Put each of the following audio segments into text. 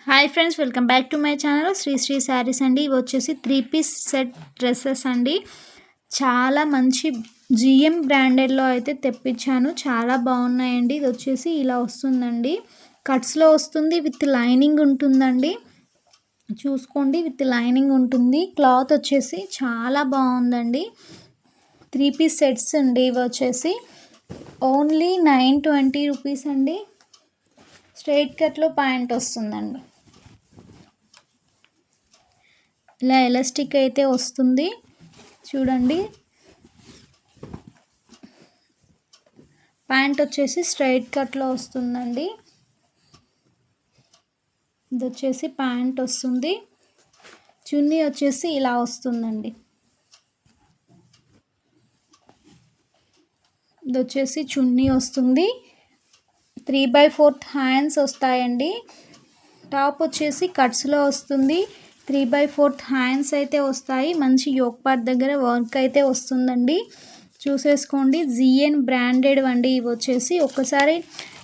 Hi friends, welcome back to my channel Shri Sarees అండి. ఇవి వచ్చేసి 3-పీస్ సెట్ డ్రెస్సెస్ అండి. చాలా మంచి జిఎం బ్రాండెడ్లో అయితే తెప్పించాను. చాలా బాగున్నాయండి. ఇది వచ్చేసి ఇలా వస్తుందండి. కట్స్లో వస్తుంది, విత్ లైనింగ్ ఉంటుందండి. చూసుకోండి, విత్ లైనింగ్ ఉంటుంది. క్లాత్ వచ్చేసి చాలా బాగుందండి. 3-పీస్ సెట్స్ అండి. ఇవి వచ్చేసి ఓన్లీ 920 రూపీస్ అండి. స్ట్రైట్ కట్లో ప్యాంట్ వస్తుందండి. ఇలా ఎలాస్టిక్ అయితే వస్తుంది చూడండి. ప్యాంట్ వచ్చేసి స్ట్రైట్ కట్లో వస్తుందండి. ఇది వచ్చేసి ప్యాంట్ వస్తుంది. చున్నీ వచ్చేసి ఇలా వస్తుందండి. ఇది వచ్చేసి చున్నీ వస్తుంది. 3/4 హ్యాండ్స్ వస్తాయండి. టాప్ వచ్చేసి కట్స్లో వస్తుంది. 3/4 హ్యాండ్స్ అయితే వస్తాయి. మంచి యోక్ పార్ట్ దగ్గర వర్క్ అయితే వస్తుందండి. చూసేసుకోండి, జిఎన్ బ్రాండెడ్ అండి. ఇవి వచ్చేసి ఒక్కసారి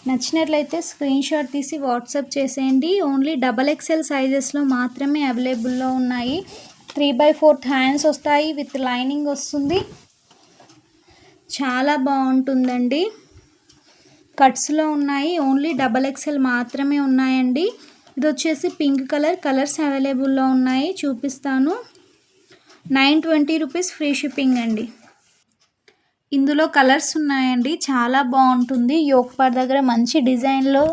నచ్చినట్లయితే స్క్రీన్ షాట్ తీసి వాట్సాప్ చేసేయండి. ఓన్లీ XXL సైజెస్లో మాత్రమే అవైలబుల్లో ఉన్నాయి. 3/4 హ్యాండ్స్ వస్తాయి, విత్ లైనింగ్ వస్తుంది. చాలా బాగుంటుందండి. కట్స్లో ఉన్నాయి. ఓన్లీ XXL మాత్రమే ఉన్నాయండి. ఇది వచ్చేసి పింక్ కలర్స్ అవైలబుల్లో ఉన్నాయి. చూపిస్తాను. 920 రూపీస్ ఫ్రీ షిప్పింగ్ అండి. ఇందులో కలర్స్ ఉన్నాయండి. చాలా బాగుంటుంది. యోక్ పార్ట్ దగ్గర మంచి డిజైన్లో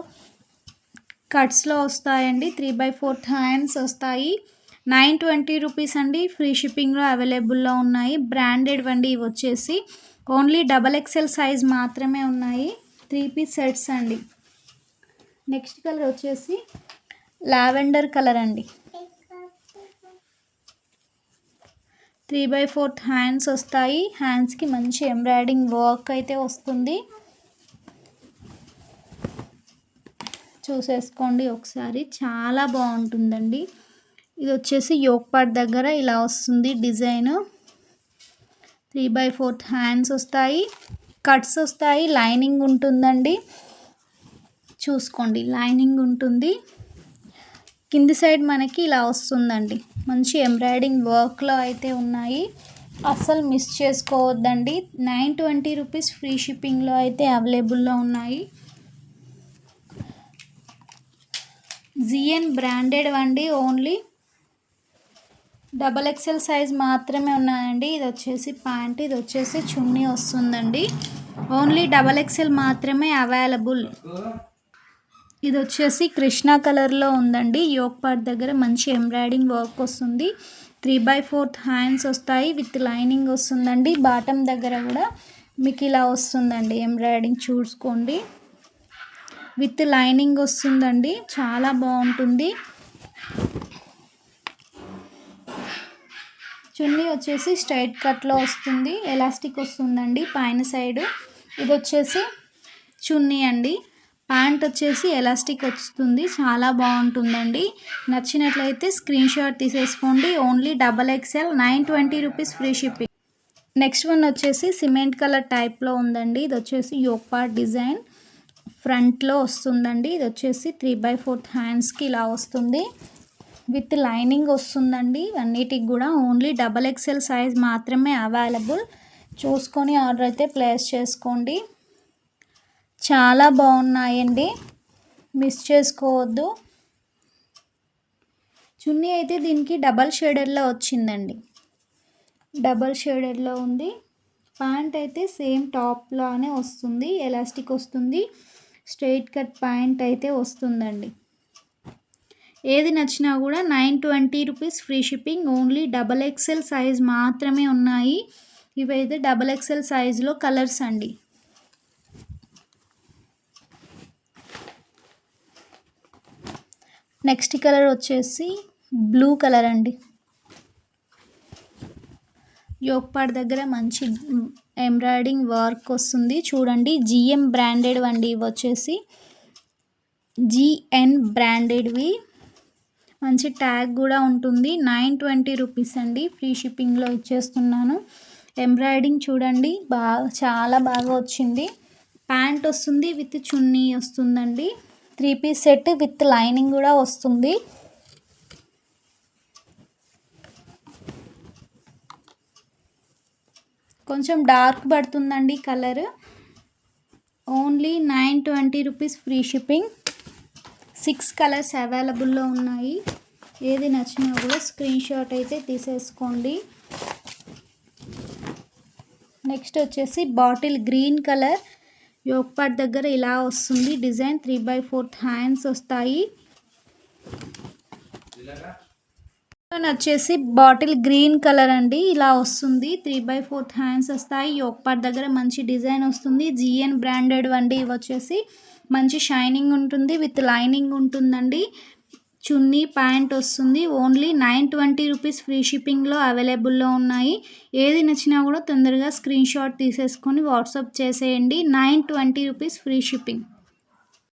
కట్స్లో వస్తాయండి. 3/4 హ్యాండ్స్ వస్తాయి. 920 రూపీస్ అండి. ఫ్రీ షిప్పింగ్లో అవైలబుల్లో ఉన్నాయి. బ్రాండెడ్ అండి. ఇవి వచ్చేసి ఓన్లీ XXL సైజ్ మాత్రమే ఉన్నాయి. 3-పీస్ సెట్స్ అండి. నెక్స్ట్ కలర్ వచ్చేసి లావెండర్ కలర్ అండి. 3/4 హ్యాండ్స్ వస్తాయి. హ్యాండ్స్కి మంచి ఎంబ్రాయిడింగ్ వర్క్ అయితే వస్తుంది. చూసేసుకోండి ఒకసారి. చాలా బాగుంటుందండి. ఇది వచ్చేసి యోక్ పార్ట్ దగ్గర ఇలా వస్తుంది డిజైన్. 3/4 హ్యాండ్స్ వస్తాయి. కట్స్ వస్తాయి. లైనింగ్ ఉంటుందండి. చూసుకోండి, లైనింగ్ ఉంటుంది. కింది సైడ్ మనకి ఇలా వస్తుందండి. మంచి ఎంబ్రాయిడింగ్ వర్క్లో అయితే ఉన్నాయి. అస్సలు మిస్ చేసుకోవద్దండి. 920 రూపీస్ ఫ్రీ షిప్పింగ్లో అయితే అవైలబుల్లో ఉన్నాయి. జిఎన్ బ్రాండెడ్ అండి. ఓన్లీ XXL సైజ్ మాత్రమే ఉన్నాయండి. ఇది వచ్చేసి ప్యాంట్, ఇది వచ్చేసి చున్నీ వస్తుందండి. ఓన్లీ XXL మాత్రమే అవైలబుల్. ఇది వచ్చేసి కృష్ణా కలర్లో ఉందండి. యోక్ పార్ట్ దగ్గర మంచి ఎంబ్రాయిడింగ్ వర్క్ వస్తుంది. 3/4 హ్యాండ్స్ వస్తాయి, విత్ లైనింగ్ వస్తుందండి. బాటమ్ దగ్గర కూడా మీకు ఇలా వస్తుందండి ఎంబ్రాయిడింగ్. చూసుకోండి, విత్ లైనింగ్ వస్తుందండి. చాలా బాగుంటుంది. చున్నీ వచ్చేసి స్ట్రైట్ కట్లో వస్తుంది. ఎలాస్టిక్ వస్తుందండి పైన సైడ్. ఇది వచ్చేసి చున్నీ అండి. ప్యాంట్ వచ్చేసి ఎలాస్టిక్ వస్తుంది. చాలా బాగుంటుందండి. నచ్చినట్లయితే స్క్రీన్ షాట్ తీసేసుకోండి. Only XXL 920 rupees free shipping. Next one వచ్చేసి సిమెంట్ కలర్ టైప్లో ఉందండి. ఇది వచ్చేసి యోక్ పార్ట్ డిజైన్ ఫ్రంట్లో వస్తుందండి. ఇది వచ్చేసి 3/4 హ్యాండ్స్కి ఇలా వస్తుంది. విత్ లైనింగ్ వస్తుందండి. అన్నిటికి కూడా ఓన్లీ XXL సైజ్ మాత్రమే అవైలబుల్. చూసుకొని ఆర్డర్ అయితే ప్లేస్ చేసుకోండి. చాలా బాగున్నాయండి, మిస్ చేసుకోవద్దు. చున్నీ అయితే దీనికి డబల్ షేడెడ్లో వచ్చిందండి. డబల్ షేడెడ్లో ఉంది. ప్యాంట్ అయితే సేమ్ టాప్లానే వస్తుంది. ఎలాస్టిక్ వస్తుంది. స్ట్రైట్ కట్ ప్యాంట్ అయితే వస్తుందండి. ఏది నచ్చినా కూడా 920 rupees free shipping. Only XXL size మాత్రమే ఉన్నాయి. ఇవైతే XXL సైజులో కలర్స్ అండి. నెక్స్ట్ కలర్ వచ్చేసి బ్లూ కలర్ అండి. యోక్ పార్ట్ దగ్గర మంచి ఎంబ్రాయిడింగ్ వర్క్ వస్తుంది. చూడండి, జిఎం బ్రాండెడ్ అండి. ఇవి వచ్చేసి జిఎన్ బ్రాండెడ్వి. మంచి ట్యాగ్ కూడా ఉంటుంది. 920 రూపీస్ అండి. ఫ్రీ షిప్పింగ్లో ఇచ్చేస్తున్నాను. ఎంబ్రాయిడింగ్ చూడండి, చాలా బాగా వచ్చింది. ప్యాంట్ వస్తుంది, విత్ చున్నీ వస్తుందండి. 3 పీస్ సెట్ విత్ లైనింగ్ కూడా వస్తుంది. కొంచెం డార్క్ పడుతుందండి colour. Only 920 rupees free shipping. 6 colours అవైలబుల్లో ఉన్నాయి. ఏది నచ్చినా కూడా స్క్రీన్ షాట్ అయితే తీసేసుకోండి. నెక్స్ట్ వచ్చేసి bottle green colour, yoke part దగ్గర ఇలా వస్తుంది డిజైన్. 3/4 హ్యాండ్స్ వస్తాయి. వచ్చేసి బాటిల్ గ్రీన్ కలర్ అండి, ఇలా వస్తుంది. 3/4 హ్యాండ్స్ వస్తాయి. యోక్ పార్ట్ దగ్గర మంచి డిజైన్ వస్తుంది. జిఎన్ బ్రాండెడ్ అండి. ఇవి వచ్చేసి మంచి షైనింగ్ ఉంటుంది, విత్ లైనింగ్ ఉంటుందండి. చున్నీ ప్యాంట్ వస్తుంది. ఓన్లీ 920 రూపీస్ ఫ్రీ షిప్పింగ్లో అవైలబుల్లో ఉన్నాయి. ఏది నచ్చినా కూడా తొందరగా స్క్రీన్ షాట్ తీసేసుకొని వాట్సాప్ చేసేయండి. 920 రూపీస్ ఫ్రీ షిప్పింగ్.